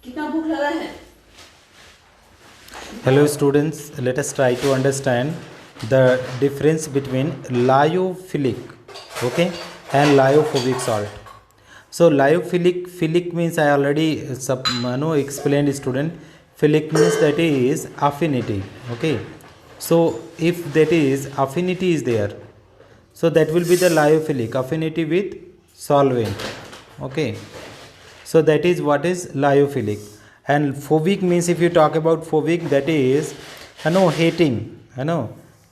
कितना भूख लगा है? Hello students, let us try to understand the difference between lyophilic, okay, and lyophobic salt. So philic means I already explained student. Philic means that is affinity, okay. So if that is affinity is there, so that will be the lyophilic affinity with solvent, okay. So that is what is lyophilic. And phobic means if you talk about phobic, that is hating,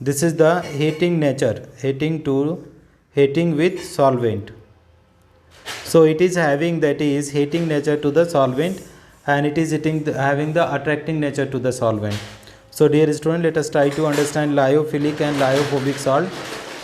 this is the hating nature, hating with solvent. So it is having that is hating nature to the solvent, and it is having the attracting nature to the solvent. So dear student, let us try to understand lyophilic and lyophobic salt.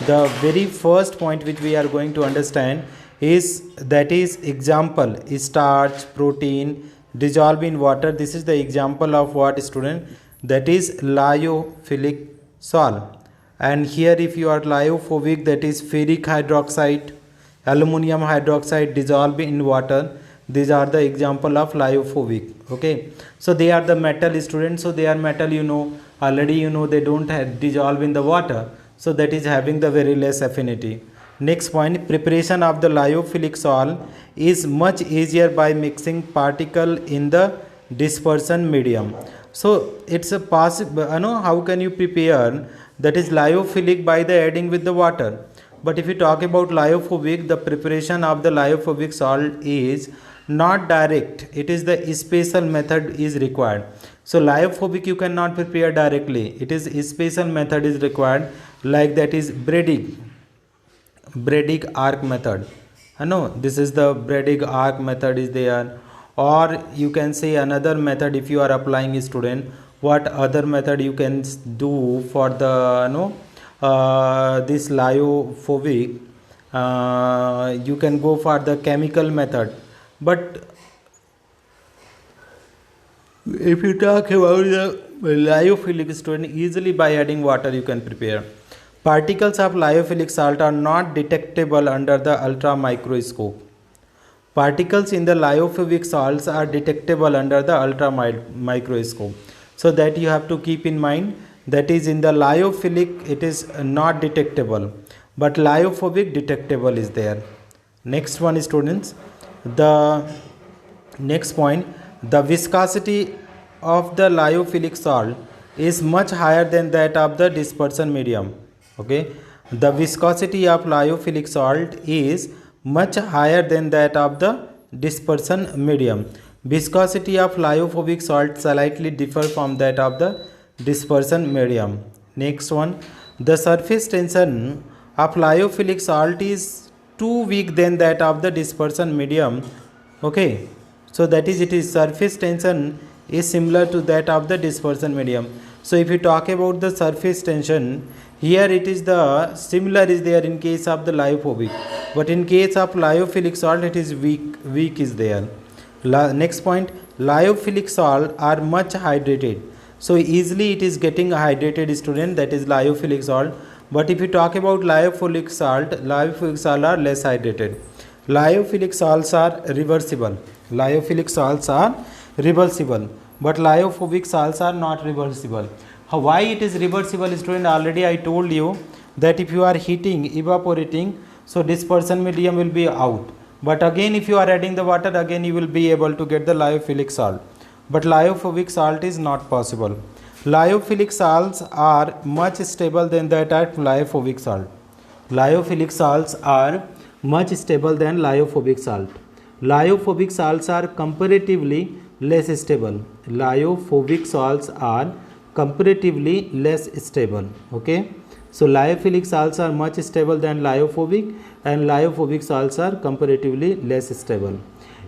The very first point which we are going to understand is that is example starch, protein dissolve in water. This is the example of what student, that is lyophilic salt. And here if you are lyophobic, that is ferric hydroxide, aluminum hydroxide dissolved in water. These are the example of lyophobic, okay. So they are the metal students, so they are metal, already they don't have dissolve in the water, so that is having the very less affinity. Next point, preparation of the lyophilic salt is much easier by mixing particle in the dispersion medium. So it's a possible, how can you prepare that is lyophilic by the adding with the water. But if you talk about lyophobic, the preparation of the lyophobic salt is not direct. It is the special method is required. So lyophobic you cannot prepare directly. It is a special method is required, like that is Bredig arc method. This is the Bredig arc method is there. Or you can say another method if you are applying student. What other method you can do for the this lyophobic? You can go for the chemical method. But if you talk about the lyophilic student, easily by adding water you can prepare. Particles of lyophilic salt are not detectable under the ultra microscope. Particles in the lyophobic salts are detectable under the ultra microscope. So that you have to keep in mind, that is in the lyophilic it is not detectable, but lyophobic detectable is there. Next one students, the next point, the viscosity of the lyophilic salt is much higher than that of the dispersion medium, okay. The viscosity of lyophilic salt is much higher than that of the dispersion medium. Viscosity of lyophobic salt slightly differ from that of the dispersion medium. Next one, the surface tension of lyophilic salt is too weak than that of the dispersion medium, okay. So that is, it is surface tension is similar to that of the dispersion medium. So if you talk about the surface tension, here it is the similar is there in case of the lyophobic, but in case of lyophilic salt it is weak is there. Next point, lyophilic salt are much hydrated, so easily it is getting hydrated student, that is lyophilic salt. But if you talk about lyophilic salt are less hydrated. Lyophilic salts are reversible. Lyophilic salts are reversible, but lyophobic salts are not reversible. Why it is reversible student? Already I told you that if you are heating, evaporating, so dispersion medium will be out. But again if you are adding the water, again you will be able to get the lyophilic salt. But lyophobic salt is not possible. Lyophilic salts are much stable than that of lyophobic salt. Lyophilic salts are much stable than lyophobic salt. Lyophobic salts are comparatively less stable. Lyophobic salts are comparatively less stable, okay. So lyophilic salts are much stable than lyophobic, and lyophobic salts are comparatively less stable.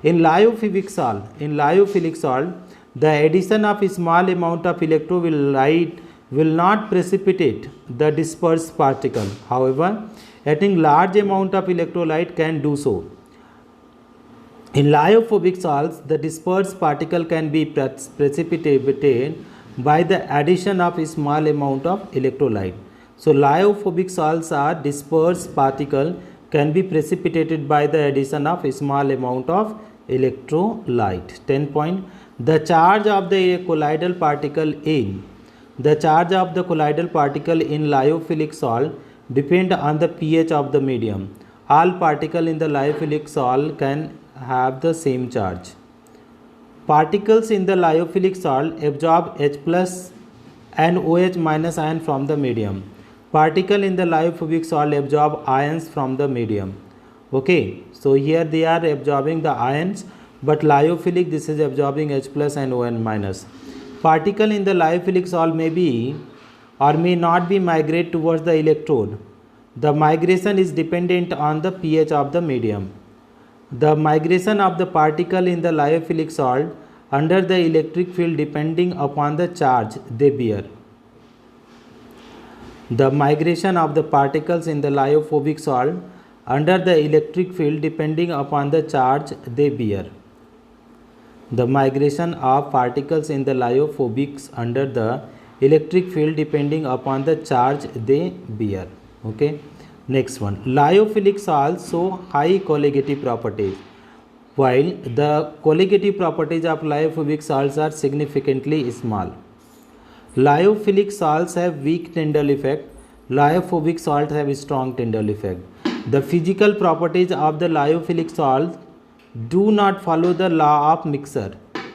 In lyophilic salt, the addition of a small amount of electrolyte will not precipitate the dispersed particle. However, adding large amount of electrolyte can do so. In lyophobic salts, the dispersed particle can be precipitated by the addition of a small amount of electrolyte. So lyophobic salts are dispersed particle can be precipitated by the addition of a small amount of electrolyte. 10 point. The charge of the colloidal particle in lyophilic salt depend on the pH of the medium. All particles in the lyophilic salt can have the same charge. Particles in the lyophilic salt absorb H plus and OH minus ion from the medium. Particle in the lyophobic salt absorb ions from the medium. Okay, so here they are absorbing the ions, but lyophilic, this is absorbing H plus and OH minus. Particle in the lyophilic salt may be or may not be migrate towards the electrode. The migration is dependent on the pH of the medium. The migration of the particle in the lyophilic salt under the electric field depending upon the charge they bear. The migration of the particles in the lyophobic salt under the electric field depending upon the charge they bear. The migration of particles in the lyophobics under the electric field depending upon the charge they bear. Okay. Next one. Lyophilic salts show high colligative properties, while the colligative properties of lyophobic salts are significantly small. Lyophilic salts have weak Tyndall effect. Lyophobic salts have strong Tyndall effect. The physical properties of the lyophilic salt do not follow the law of mixture.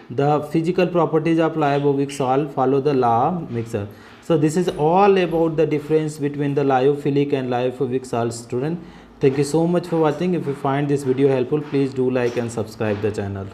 The physical properties of lyophobic salt follow the law of mixture. So this is all about the difference between the lyophilic and lyophobic salts, student. Thank you so much for watching. If you find this video helpful, please do like and subscribe the channel.